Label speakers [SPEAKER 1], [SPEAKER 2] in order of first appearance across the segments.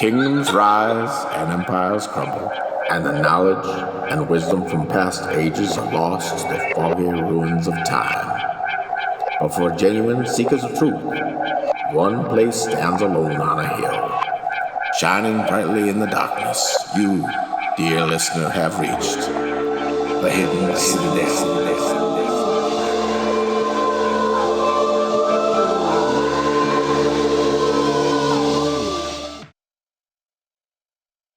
[SPEAKER 1] Kingdoms rise and empires crumble, and the knowledge and wisdom from past ages are lost to the foggy ruins of time. But for genuine seekers of truth, one place stands alone on a hill. Shining brightly in the darkness, you, dear listener, have reached the Hidden Citadel.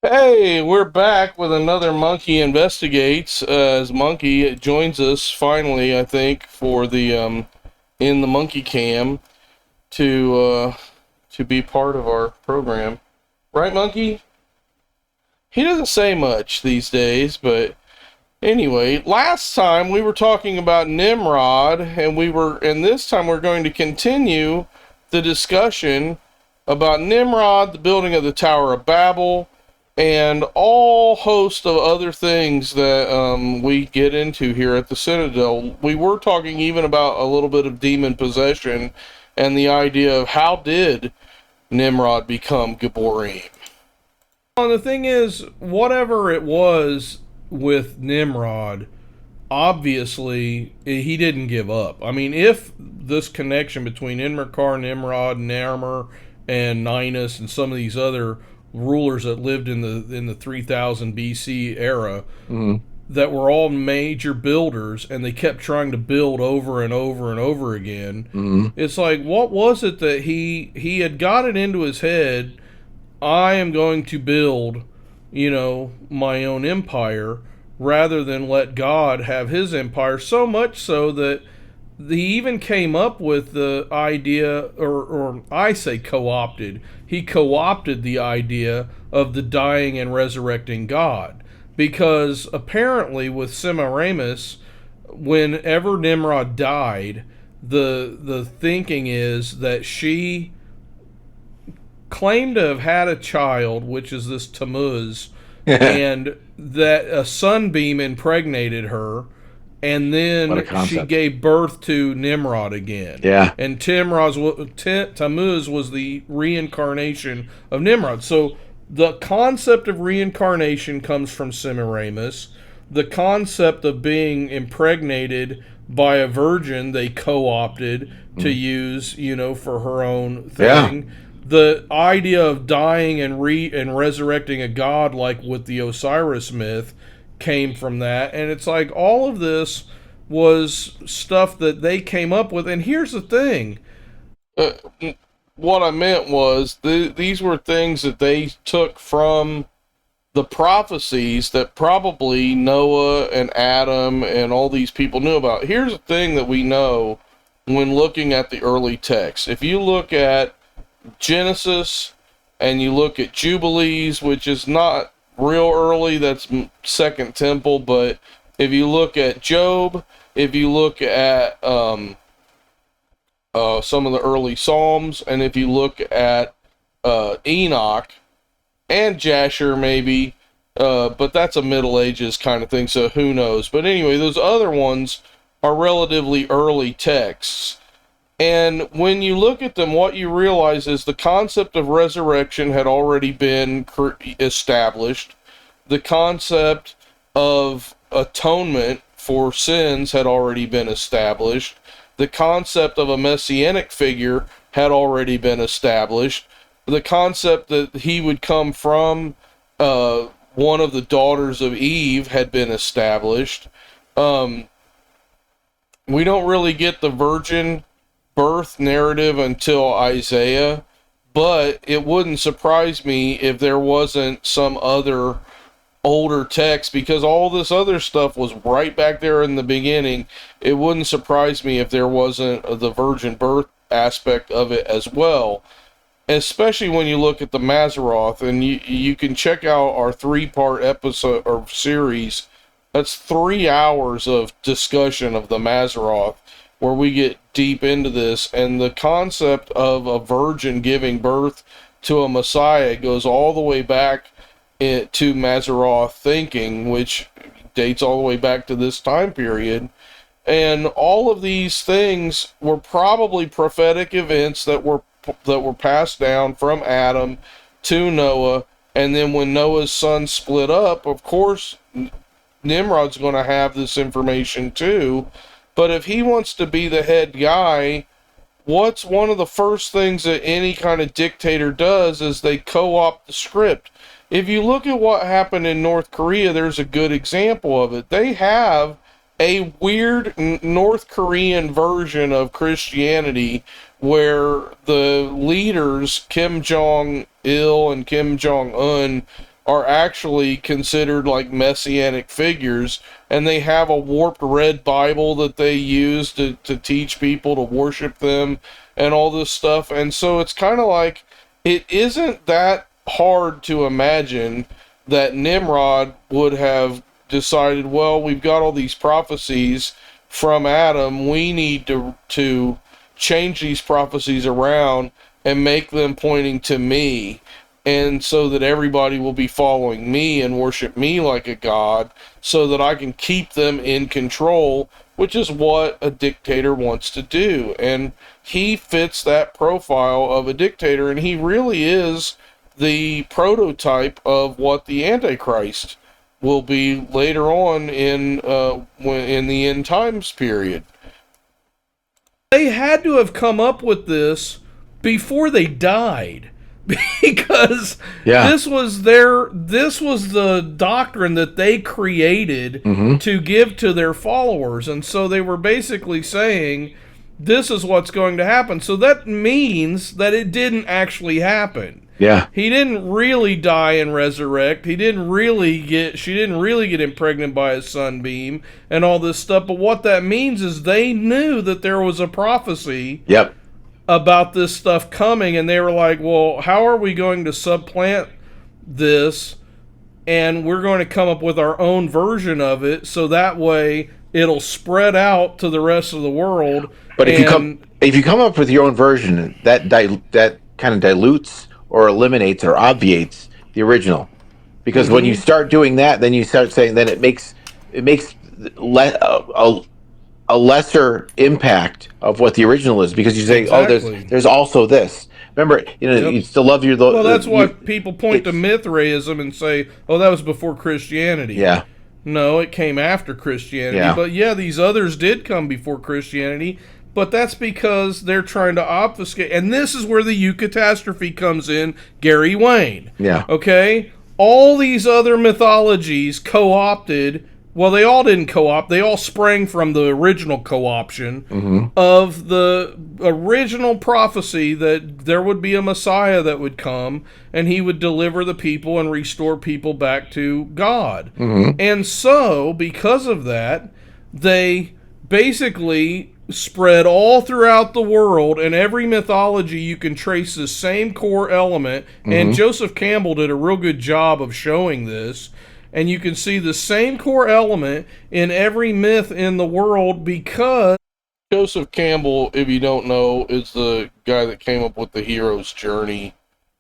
[SPEAKER 2] Hey, we're back with another Monkey Investigates, as Monkey joins us finally, I think, for the, in the Monkey Cam to be part of our program. Right, Monkey? He doesn't say much these days, but anyway, last time we were talking about Nimrod, and this time we're going to continue the discussion about Nimrod, the building of the Tower of Babel, and all host of other things that we get into here at the Citadel. We were talking even about a little bit of demon possession and the idea of how did Nimrod become Gibborim. And the thing is, whatever it was with Nimrod, obviously he didn't give up. I mean, if this connection between Enmerkar, Nimrod, Narmer, and Ninus, and some of these other rulers that lived in the 3000 BC era, that were all major builders, and they kept trying to build over and over and over again. It's like, what was it that he had got it into his head? I am going to build, my own empire, rather than let God have his empire. So much so that he even came up with the idea, or I say co-opted. He co-opted the idea of the dying and resurrecting God. Because apparently with Semiramis, whenever Nimrod died, the thinking is that she claimed to have had a child, which is this Tammuz, and that a sunbeam impregnated her, and then she gave birth to Nimrod again.
[SPEAKER 3] Yeah.
[SPEAKER 2] And Tammuz was the reincarnation of Nimrod. So the concept of reincarnation comes from Semiramis. The concept of being impregnated by a virgin they co-opted to use, for her own thing. Yeah. The idea of dying and resurrecting a god, like with the Osiris myth, came from that. And it's like all of this was stuff that they came up with. And here's the thing, what I meant was these were things that they took from the prophecies that probably Noah and Adam and all these people knew about. Here's the thing that we know when looking at the early texts. If you look at Genesis and you look at Jubilees, which is not real early, that's Second Temple, but if you look at Job, if you look at some of the early Psalms, and if you look at Enoch and Jasher maybe, but that's a Middle Ages kind of thing, so who knows. But anyway, those other ones are relatively early texts. And when you look at them, what you realize is the concept of resurrection had already been established. The concept of atonement for sins had already been established. The concept of a messianic figure had already been established. The concept that he would come from one of the daughters of Eve had been established. We don't really get the virgin birth narrative until Isaiah, but it wouldn't surprise me if there wasn't some other older text, because all this other stuff was right back there in the beginning. It wouldn't surprise me if there wasn't the virgin birth aspect of it as well, especially when you look at the Mazzaroth. And you can check out our 3-part episode or series. That's 3 hours of discussion of the Mazzaroth, where we get deep into this, and the concept of a virgin giving birth to a Messiah goes all the way back to Mazzaroth thinking, which dates all the way back to this time period. And all of these things were probably prophetic events that were passed down from Adam to Noah. And then when Noah's sons split up, of course, Nimrod's going to have this information too. But if he wants to be the head guy, what's one of the first things that any kind of dictator does is they co-opt the script. If you look at what happened in North Korea, there's a good example of it. They have a weird North Korean version of Christianity where the leaders, Kim Jong-il and Kim Jong-un, are actually considered like messianic figures, and they have a warped red Bible that they use to teach people to worship them and all this stuff. And so it's kind of like, it isn't that hard to imagine that Nimrod would have decided, well, we've got all these prophecies from Adam, we need to change these prophecies around and make them pointing to me, and so that everybody will be following me and worship me like a god, so that I can keep them in control, which is what a dictator wants to do. And he fits that profile of a dictator, and he really is the prototype of what the Antichrist will be later on in the end times period. They had to have come up with this before they died. Because this was the doctrine that they created to give to their followers. And so they were basically saying, this is what's going to happen. So that means that it didn't actually happen.
[SPEAKER 3] Yeah.
[SPEAKER 2] He didn't really die and resurrect. She didn't really get impregnated by a sunbeam and all this stuff. But what that means is they knew that there was a prophecy about this stuff coming, and they were like, well, how are we going to supplant this? And we're going to come up with our own version of it, so that way it'll spread out to the rest of the world.
[SPEAKER 3] But if you come up with your own version, that kind of dilutes or eliminates or obviates the original, because when you start doing that, then you start saying, then it makes a lesser impact of what the original is, because you say, oh, there's also this. Remember, you still love your.
[SPEAKER 2] Well, that's why people point to Mithraism and say, oh, that was before Christianity.
[SPEAKER 3] Yeah.
[SPEAKER 2] No, it came after Christianity.
[SPEAKER 3] Yeah.
[SPEAKER 2] But yeah, these others did come before Christianity. But that's because they're trying to obfuscate. And this is where the eucatastrophe comes in, Gary Wayne.
[SPEAKER 3] Yeah.
[SPEAKER 2] Okay? All these other mythologies co-opted. Well, they all didn't co-opt. They all sprang from the original co-option of the original prophecy that there would be a Messiah that would come, and he would deliver the people and restore people back to God. And so, because of that, they basically spread all throughout the world, and every mythology you can trace the same core element, and Joseph Campbell did a real good job of showing this. And you can see the same core element in every myth in the world, because Joseph Campbell, if you don't know, is the guy that came up with the hero's journey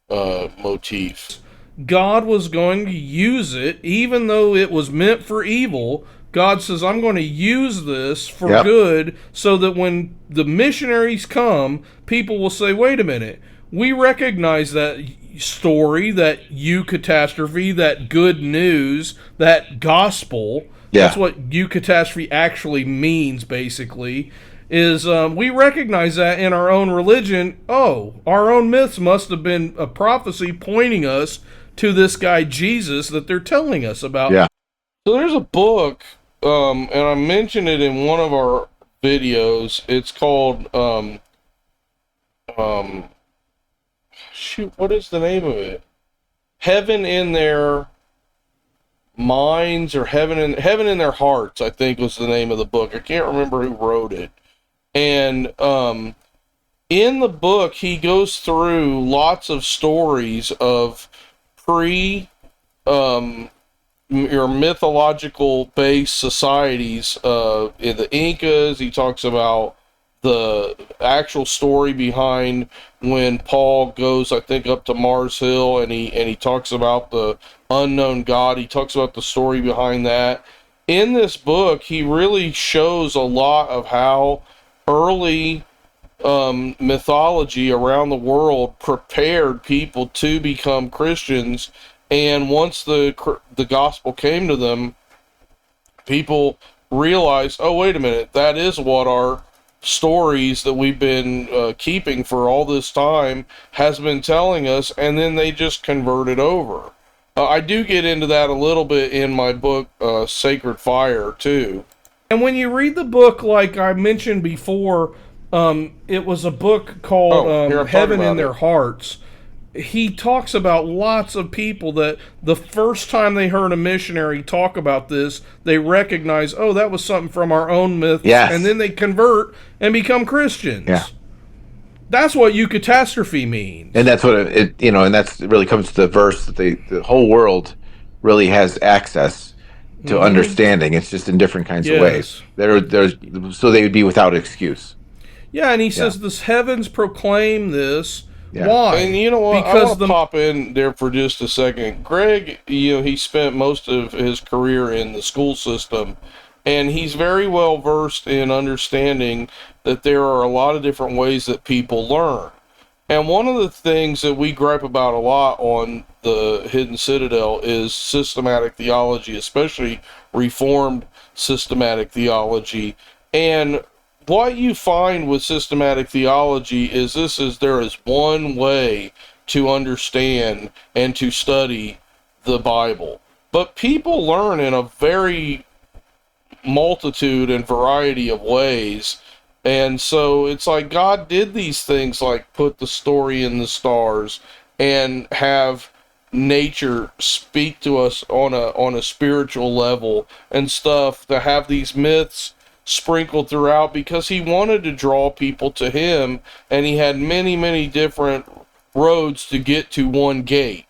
[SPEAKER 2] motif. God was going to use it, even though it was meant for evil. God says, I'm going to use this for good, so that when the missionaries come, people will say, wait a minute, we recognize that story, that eucatastrophe, that good news, that gospel. That's what eucatastrophe actually means, basically, is we recognize that in our own religion. Oh, our own myths must have been a prophecy pointing us to this guy Jesus that they're telling us about. Yeah. So there's a book, and I mentioned it in one of our videos. It's called shoot, what is the name of it? Heaven in Their Minds, or Heaven in Their Hearts, I think was the name of the book. I can't remember who wrote it. And in the book, he goes through lots of stories of your mythological based societies. In the Incas, he talks about the actual story behind when Paul goes, I think, up to Mars Hill, and he talks about the unknown God. He talks about the story behind that. In this book, he really shows a lot of how early mythology around the world prepared people to become Christians. And once the gospel came to them, people realized, oh, wait a minute, that is what our stories that we've been keeping for all this time has been telling us, and then they just converted over. I do get into that a little bit in my book, Sacred Fire, too.
[SPEAKER 4] And when you read the book, like I mentioned before, it was a book called Heaven in Their Hearts. He talks about lots of people that the first time they heard a missionary talk about this, they recognize, oh, that was something from our own myth.
[SPEAKER 3] Yes.
[SPEAKER 4] And then they convert and become Christians.
[SPEAKER 3] Yeah.
[SPEAKER 4] That's what eucatastrophe means.
[SPEAKER 3] And that's what and that's really comes to the verse that the whole world really has access to understanding. It's just in different kinds of ways. So they would be without excuse.
[SPEAKER 4] Yeah, and he says this heavens proclaim this.
[SPEAKER 3] Yeah.
[SPEAKER 4] Why?
[SPEAKER 2] And you know what?
[SPEAKER 4] Because
[SPEAKER 2] I want to pop in there for just a second. Greg, he spent most of his career in the school system, and he's very well versed in understanding that there are a lot of different ways that people learn. And one of the things that we gripe about a lot on the Hidden Citadel is systematic theology, especially Reformed systematic theology. And what you find with systematic theology is there is one way to understand and to study the Bible. But people learn in a very multitude and variety of ways. And so it's like God did these things like put the story in the stars and have nature speak to us on a spiritual level and stuff, to have these myths sprinkled throughout, because he wanted to draw people to him, and he had many, many different roads to get to one gate.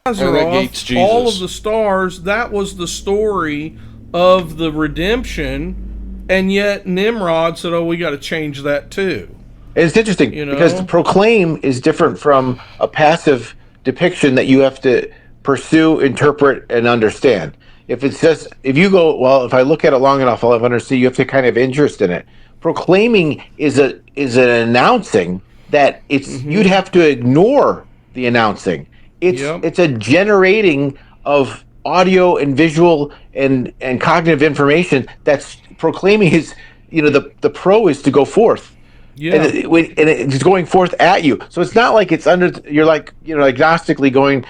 [SPEAKER 4] And that gate's Jesus. All of the stars, that was the story of the redemption, and yet Nimrod said, oh, we got to change that too.
[SPEAKER 3] It's interesting because the proclaim is different from a passive depiction that you have to pursue, interpret, and understand. If if I look at it long enough, I'll understand. You have to kind of interest in it. Proclaiming is an announcing that you'd have to ignore the announcing. It's a generating of audio and visual and cognitive information. That's proclaiming is the pro is to go forth. Yeah. And it's going forth at you. So it's not like it's you're like agnostically going,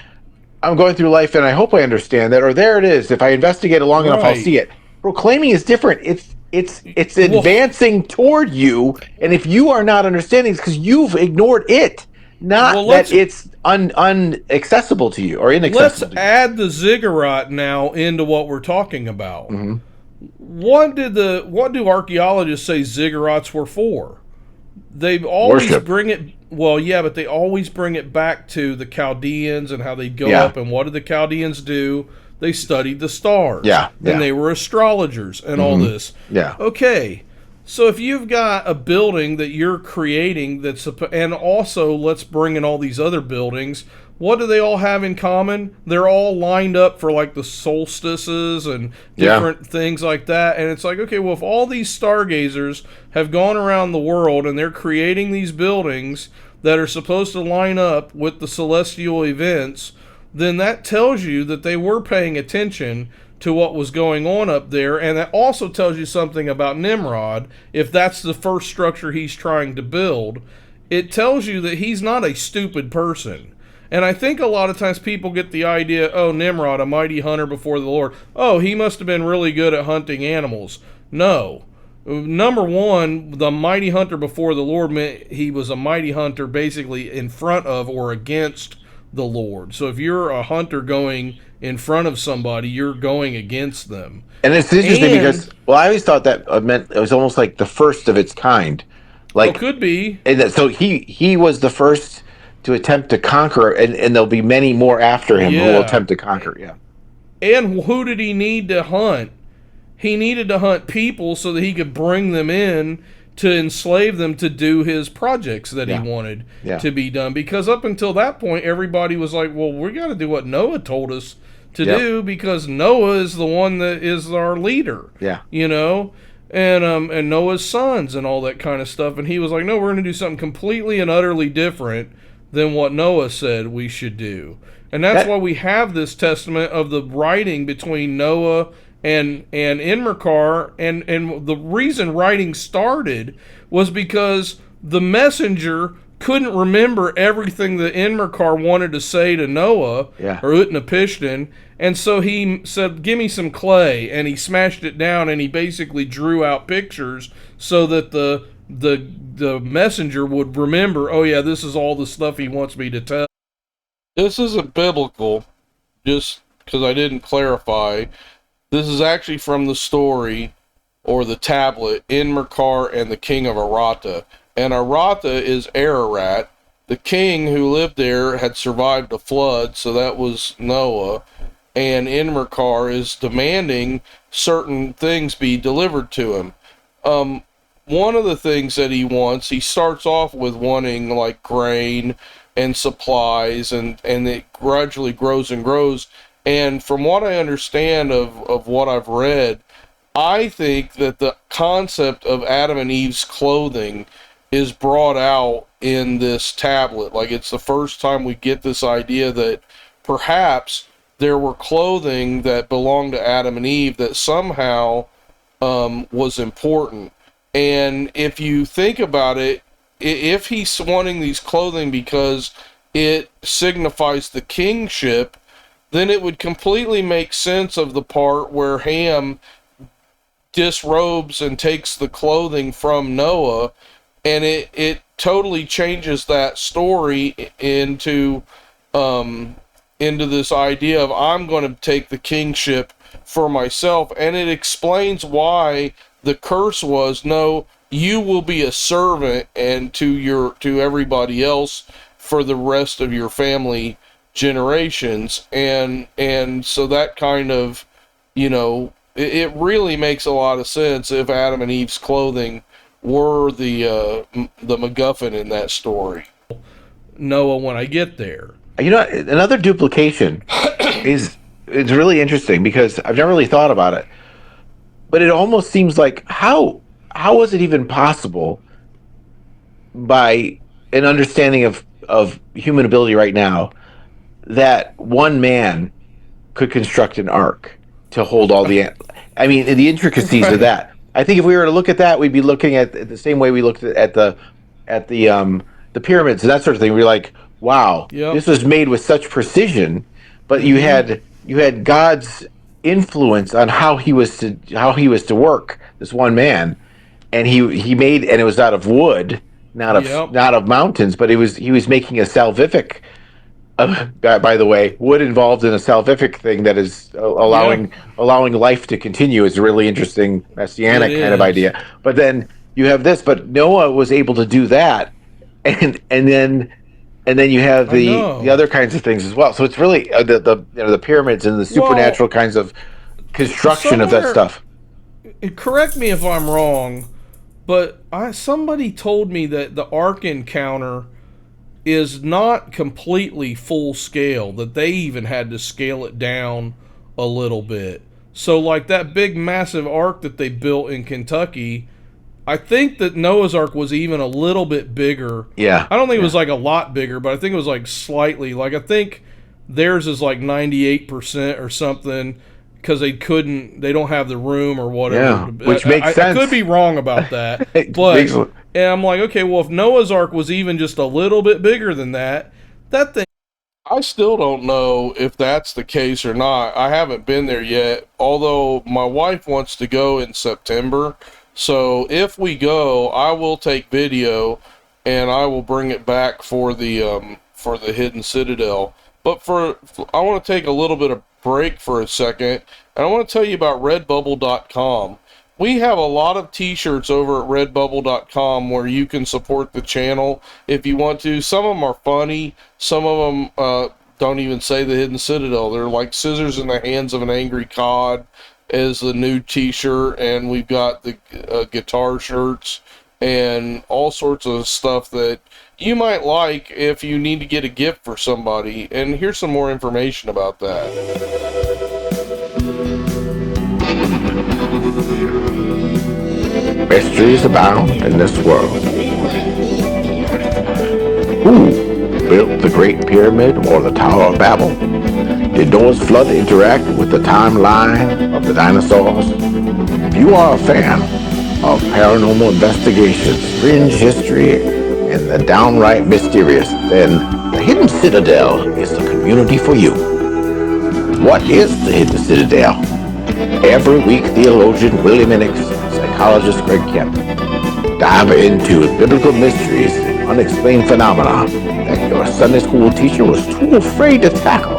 [SPEAKER 3] I'm going through life and I hope I understand that, or there it is. If I investigate it long enough, I'll see it. Proclaiming is different. It's advancing toward you, and if you are not understanding, it's because you've ignored it, not that it's unaccessible to you or inaccessible.
[SPEAKER 4] Let's add the ziggurat now into what we're talking about. Mm-hmm. What do archaeologists say ziggurats were for? They always bring it. Well, yeah, but they always bring it back to the Chaldeans and how they'd go up. And what did the Chaldeans do? They studied the stars. And they were astrologers and all this.
[SPEAKER 3] Yeah.
[SPEAKER 4] Okay. So if you've got a building that you're creating and also let's bring in all these other buildings, what do they all have in common? They're all lined up for like the solstices and different things like that. And it's like, okay, well, if all these stargazers have gone around the world and they're creating these buildings that are supposed to line up with the celestial events, then that tells you that they were paying attention to what was going on up there. And that also tells you something about Nimrod. If that's the first structure he's trying to build, it tells you that he's not a stupid person. And I think a lot of times people get the idea, oh, Nimrod, a mighty hunter before the Lord. Oh, he must have been really good at hunting animals. No. Number one, the mighty hunter before the Lord meant he was a mighty hunter basically in front of or against the Lord. So if you're a hunter going in front of somebody, you're going against them.
[SPEAKER 3] And it's interesting because, I always thought that meant it was almost like the first of its kind. Like,
[SPEAKER 4] could be.
[SPEAKER 3] And so he was the first to attempt to conquer, and there'll be many more after him who will attempt to conquer. Yeah.
[SPEAKER 4] And who did he need to hunt? He needed to hunt people so that he could bring them in to enslave them to do his projects that he wanted to be done. Because up until that point, everybody was like, well, we got to do what Noah told us to do because Noah is the one that is our leader.
[SPEAKER 3] Yeah.
[SPEAKER 4] and Noah's sons and all that kind of stuff. And he was like, no, we're going to do something completely and utterly different than what Noah said we should do. And that's why we have this testament of the writing between Noah and Enmerkar. And the reason writing started was because the messenger couldn't remember everything that Enmerkar wanted to say to Noah, or Utnapishtim, and so he said, give me some clay, and he smashed it down, and he basically drew out pictures so that the messenger would remember, oh yeah, this is all the stuff he wants me to tell.
[SPEAKER 2] This isn't biblical, just because I didn't clarify. This is actually from the story, or the tablet, Enmerkar and the King of Arata. And Arata is Ararat. The king who lived there had survived a flood, so that was Noah. And Enmerkar is demanding certain things be delivered to him. One of the things that he wants, he starts off with wanting like grain and supplies, and it gradually grows and grows. And from what I understand of what I've read, I think that the concept of Adam and Eve's clothing is brought out in this tablet. Like, it's the first time we get this idea that perhaps there were clothing that belonged to Adam and Eve that somehow was important. And if you think about it, if he's wanting these clothing because it signifies the kingship, then it would completely make sense of the part where Ham disrobes and takes the clothing from Noah, and it totally changes that story into this idea of, I'm going to take the kingship for myself. And it explains why the curse was, no, you will be a servant and to everybody else for the rest of your family generations. And so that kind of, it really makes a lot of sense if Adam and Eve's clothing were the MacGuffin in that story.
[SPEAKER 4] Noah, when I get there.
[SPEAKER 3] Another duplication is really interesting, because I've never really thought about it. But it almost seems like, how was it even possible, by an understanding of human ability right now, that one man could construct an ark to hold all the the intricacies of that. I think if we were to look at that, we'd be looking at the same way we looked at the pyramids and that sort of thing. We're like, wow, this was made with such precision, but you had God's influence on how he was to work, this one man, and he made, and it was out of wood, not of mountains, but he was making a salvific. By the way, wood involved in a salvific thing that is allowing life to continue is a really interesting messianic kind of idea. But then you have this, but Noah was able to do that, and then you have the other kinds of things as well. So it's really the pyramids and the supernatural kinds of construction of that stuff.
[SPEAKER 4] Correct me if I'm wrong, but somebody told me that the Ark encounter is not completely full scale, that they even had to scale it down a little bit. So like that big massive ark that they built in Kentucky, I think that Noah's Ark was even a little bit bigger.
[SPEAKER 3] Yeah.
[SPEAKER 4] I don't think it was like a lot bigger, but I think it was like slightly. Like I think theirs is like 98% or something, because they don't have the room or whatever.
[SPEAKER 3] Yeah, which makes sense.
[SPEAKER 4] I could be wrong about that, but and I'm like, okay, well, if Noah's Ark was even just a little bit bigger than that thing.
[SPEAKER 2] I still don't know if that's the case or not. I haven't been there yet, although my wife wants to go in September. So if we go, I will take video and I will bring it back for the Hidden Citadel. But I want to take a little bit of break for a second, and I want to tell you about redbubble.com. We have a lot of t-shirts over at redbubble.com where you can support the channel if you want to. Some of them are funny. Some of them don't even say the Hidden Citadel. They're like Scissors in the Hands of an Angry Cod is the new t-shirt, and we've got the guitar shirts and all sorts of stuff that you might like if you need to get a gift for somebody. And here's some more information about that.
[SPEAKER 1] Mysteries abound in this world. Who built the Great Pyramid or the Tower of Babel? Did Noah's flood interact with the timeline of the dinosaurs? If you are a fan of paranormal investigations, fringe history, and the downright mysterious, then the Hidden Citadel is the community for you. What is the Hidden Citadel? Every week, theologian Willy Minnix, psychologist Greg Kemp dive into biblical mysteries and unexplained phenomena that your Sunday school teacher was too afraid to tackle.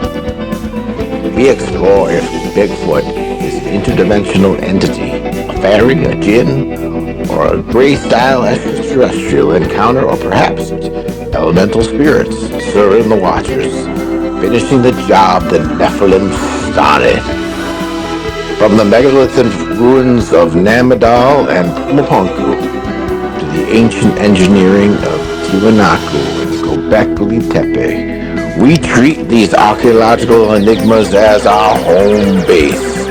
[SPEAKER 1] We explore if Bigfoot is an interdimensional entity, a fairy, a djinn, or a gray-style extraterrestrial encounter, or perhaps elemental spirits serving the watchers, finishing the job the Nephilim started. From the megalithic ruins of Nimrod and Pumapunku to the ancient engineering of Tiwanaku and Göbekli Tepe, we treat these archaeological enigmas as our home base.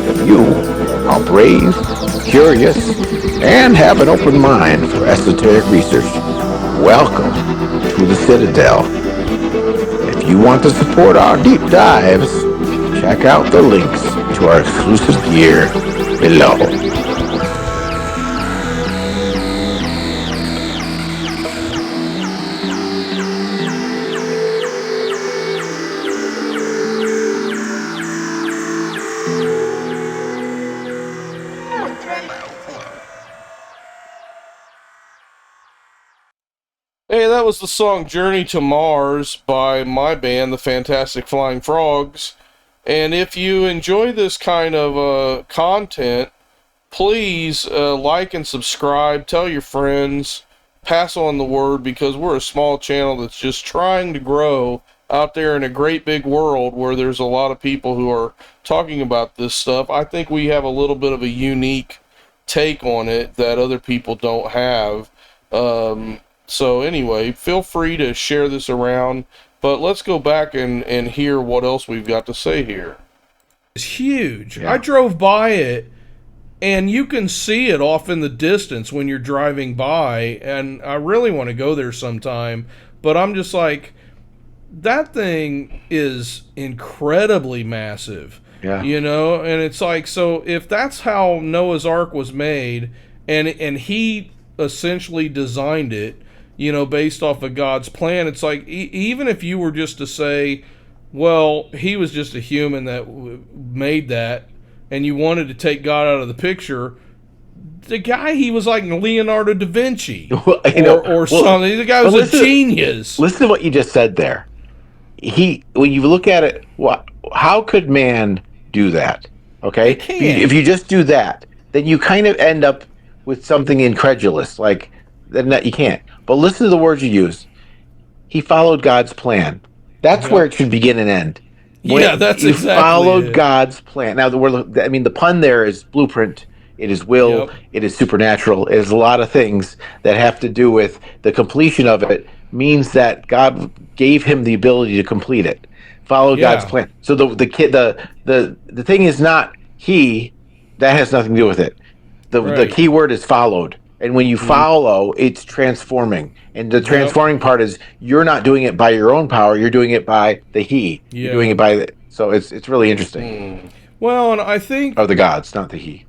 [SPEAKER 1] If you are brave, curious, and have an open mind for esoteric research, welcome to the Citadel. If you want to support our deep dives, check out the links to our exclusive gear below.
[SPEAKER 2] Hey, that was the song Journey to Mars by my band, the Fantastic Flying Frogs. And if you enjoy this kind of content, please like and subscribe, tell your friends, pass on the word, because we're a small channel that's just trying to grow out there in a great big world where there's a lot of people who are talking about this stuff. I think we have a little bit of a unique take on it that other people don't have. So anyway, feel free to share this around, but let's go back and hear what else we've got to say here.
[SPEAKER 4] It's huge.
[SPEAKER 3] Yeah.
[SPEAKER 4] I drove by it, and you can see it off in the distance when you're driving by, and I really want to go there sometime, but I'm just like, that thing is incredibly massive.
[SPEAKER 3] Yeah.
[SPEAKER 4] You know, and it's like, so if that's how Noah's Ark was made, and he essentially designed it, you know, based off of God's plan, it's like, even if you were just to say, well, he was just a human that made that, and you wanted to take God out of the picture, the guy, he was like Leonardo da Vinci, or something. The guy was a genius.
[SPEAKER 3] Listen to what you just said there. When you look at it, how could man do that? Okay, if you just do that, then you kind of end up with something incredulous, like then that you can't. But listen to the words you use. He followed God's plan. That's where it should begin and end.
[SPEAKER 4] That's exactly
[SPEAKER 3] followed God's plan. Now, the pun there is blueprint. It is will. Yep. It is supernatural. It is a lot of things that have to do with the completion of it. Means that God gave him the ability to complete it. Follow God's plan. So the thing is not he. That has nothing to do with it. The key word is followed. And when you follow, it's transforming. And the transforming part is you're not doing it by your own power. You're doing it by the he. Yeah. You're doing it by so it's really interesting.
[SPEAKER 4] Well, and I think
[SPEAKER 3] of the gods, not the he.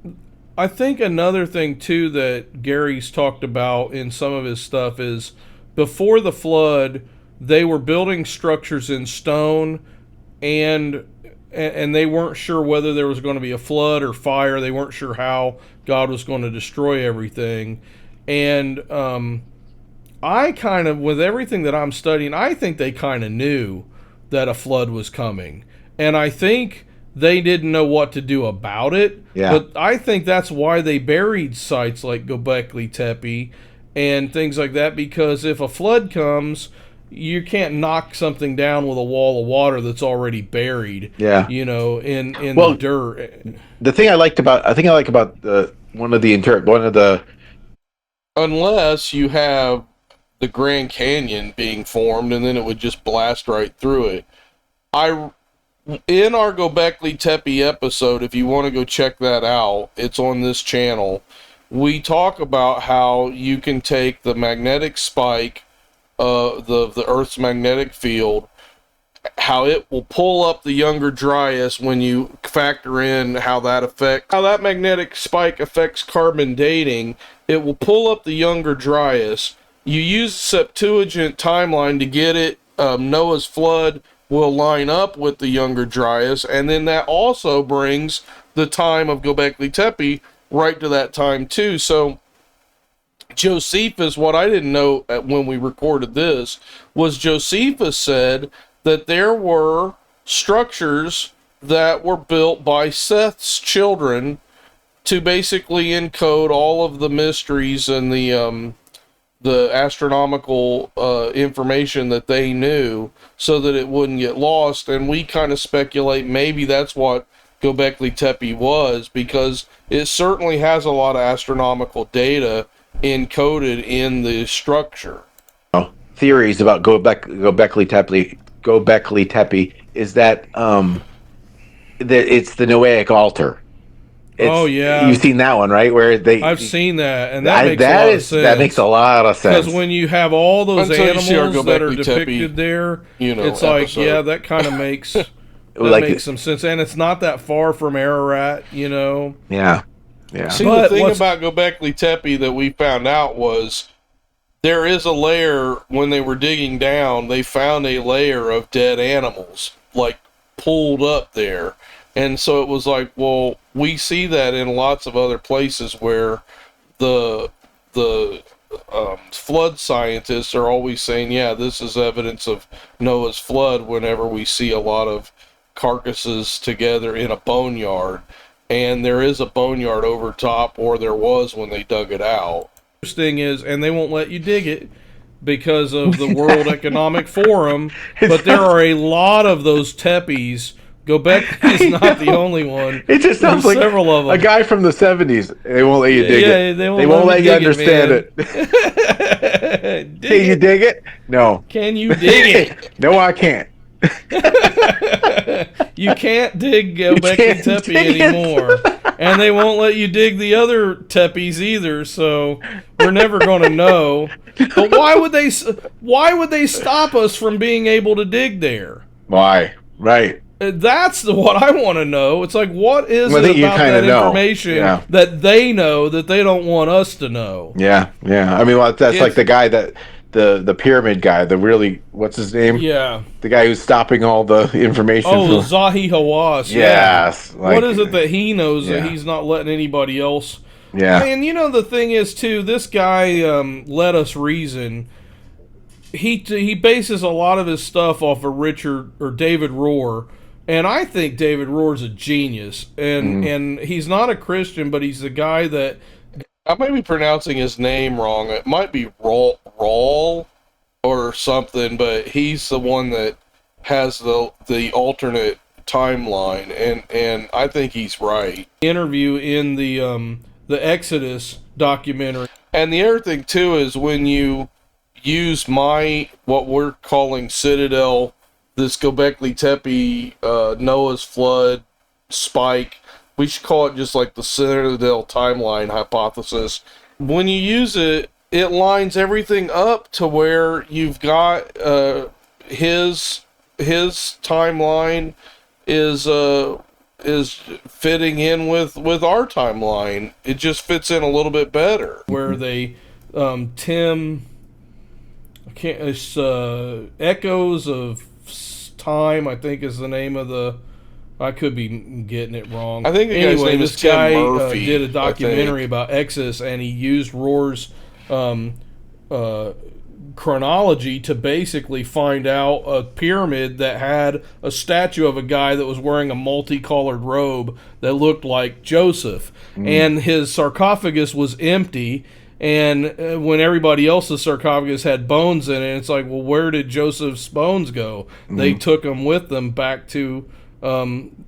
[SPEAKER 4] I think another thing too that Gary's talked about in some of his stuff is before the flood, they were building structures in stone, and they weren't sure whether there was going to be a flood or fire. They weren't sure how God was going to destroy everything. And I kind of, with everything that I'm studying, I think they kind of knew that a flood was coming. And I think they didn't know what to do about it. Yeah. But I think that's why they buried sites like Göbekli Tepe and things like that, because if a flood comes, you can't knock something down with a wall of water that's already buried. Yeah, you know, in the dirt.
[SPEAKER 3] The thing I like about one of the
[SPEAKER 2] unless you have the Grand Canyon being formed, and then it would just blast right through it. In our Göbekli Tepe episode, if you want to go check that out, it's on this channel. we talk about how you can take the magnetic spike, the Earth's magnetic field, how it will pull up the Younger Dryas when you factor in how that magnetic spike affects carbon dating. It will pull up the Younger Dryas. You use Septuagint timeline to get it. Noah's flood will line up with the Younger Dryas, and then that also brings the time of Göbekli Tepe right to that time too. So Josephus, what I didn't know when we recorded this, was Josephus said that there were structures that were built by Seth's children to basically encode all of the mysteries and the astronomical information that they knew, so that it wouldn't get lost. And we kind of speculate maybe that's what Göbekli Tepe was, because it certainly has a lot of astronomical data encoded in the structure.
[SPEAKER 3] Theories about Göbekli Tepe is that it's the Noahic altar. You've seen that one, right?
[SPEAKER 4] I've seen that, and that makes a lot of sense.
[SPEAKER 3] That makes a lot of sense.
[SPEAKER 4] Because when you have all those animals that are depicted there, it's like, that kind of makes makes some sense, and it's not that far from Ararat,
[SPEAKER 3] Yeah.
[SPEAKER 2] See, the thing about Göbekli Tepe that we found out was there is a layer. When they were digging down, they found a layer of dead animals, like pulled up there. And so it was like, well, we see that in lots of other places where the flood scientists are always saying, this is evidence of Noah's flood, whenever we see a lot of carcasses together in a boneyard. And there is a boneyard over top, or there was when they dug it out.
[SPEAKER 4] Interesting is, and they won't let you dig it because of the World Economic Forum, but there are a lot of those tepes. Göbekli is not the only one.
[SPEAKER 3] It just sounds like several of them. A guy from the 70s. They won't let you dig it. They won't let you understand it. Can you dig it? No.
[SPEAKER 4] Can you dig it?
[SPEAKER 3] No, I can't.
[SPEAKER 4] You can't dig Göbekli Tepe anymore. And they won't let you dig the other tepes either, so we're never going to know. But why would they stop us from being able to dig there?
[SPEAKER 3] Why? Right.
[SPEAKER 4] That's what I want to know. It's like, what is it about that information that they know that they don't want us to know?
[SPEAKER 3] Yeah. I mean, that's like the guy that the pyramid guy, what's his name?
[SPEAKER 4] Yeah.
[SPEAKER 3] The guy who's stopping all the information.
[SPEAKER 4] Oh, Zahi Hawass.
[SPEAKER 3] Yes.
[SPEAKER 4] Yeah. What is it that he knows that he's not letting anybody else?
[SPEAKER 3] Yeah.
[SPEAKER 4] And the thing is too, this guy Let Us Reason. He bases a lot of his stuff off of David Rohr. And I think David Rohr's a genius. And he's not a Christian, but he's the guy that...
[SPEAKER 2] I might be pronouncing his name wrong. It might be Rawl or something, but he's the one that has the alternate timeline, and I think he's right.
[SPEAKER 4] Interview in the Exodus documentary.
[SPEAKER 2] And the other thing too is when you use what we're calling Citadel, this Göbekli Tepe, Noah's flood spike. We should call it just like the Citadel timeline hypothesis. When you use it, it lines everything up to where you've got his timeline is fitting in with our timeline. It just fits in a little bit better.
[SPEAKER 4] Where they Echoes of Time, I think is the name of the... I could be getting it wrong.
[SPEAKER 2] I think
[SPEAKER 4] this guy did a documentary about Exodus, and he used Rohr's chronology to basically find out a pyramid that had a statue of a guy that was wearing a multicolored robe that looked like Joseph. And his sarcophagus was empty, and when everybody else's sarcophagus had bones in it, it's like, well, where did Joseph's bones go? They took them with them back to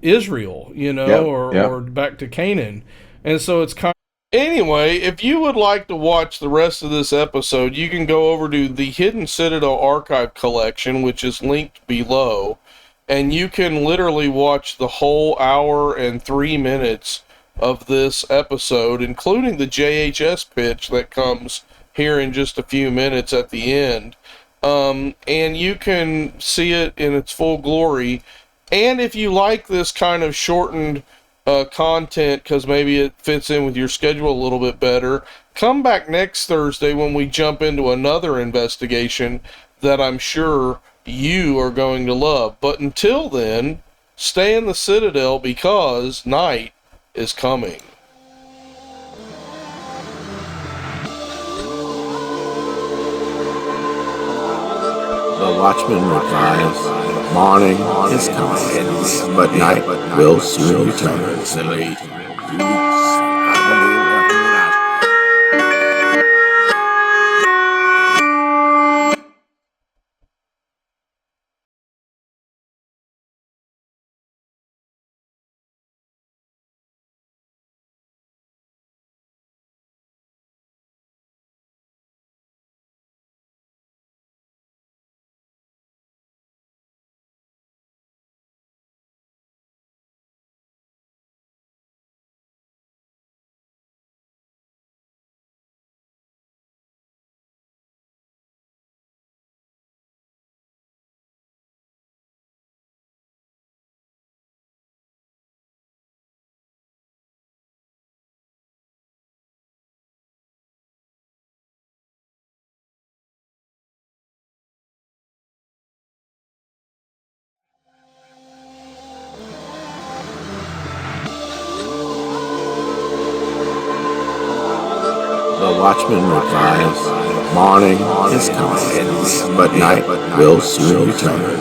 [SPEAKER 4] Israel, or back to Canaan. And so it's kind of...
[SPEAKER 2] Anyway, if you would like to watch the rest of this episode, you can go over to the Hidden Citadel Archive Collection, which is linked below, and you can literally watch the whole hour and 3 minutes of this episode, including the JHS pitch that comes here in just a few minutes at the end. And you can see it in its full glory. And if you like this kind of shortened content, because maybe it fits in with your schedule a little bit better, come back next Thursday when we jump into another investigation that I'm sure you are going to love. But until then, stay in the Citadel, because night is coming.
[SPEAKER 1] The watchman replies, morning is coming, but night will soon return. The watchman replies, morning is coming, but night will soon return.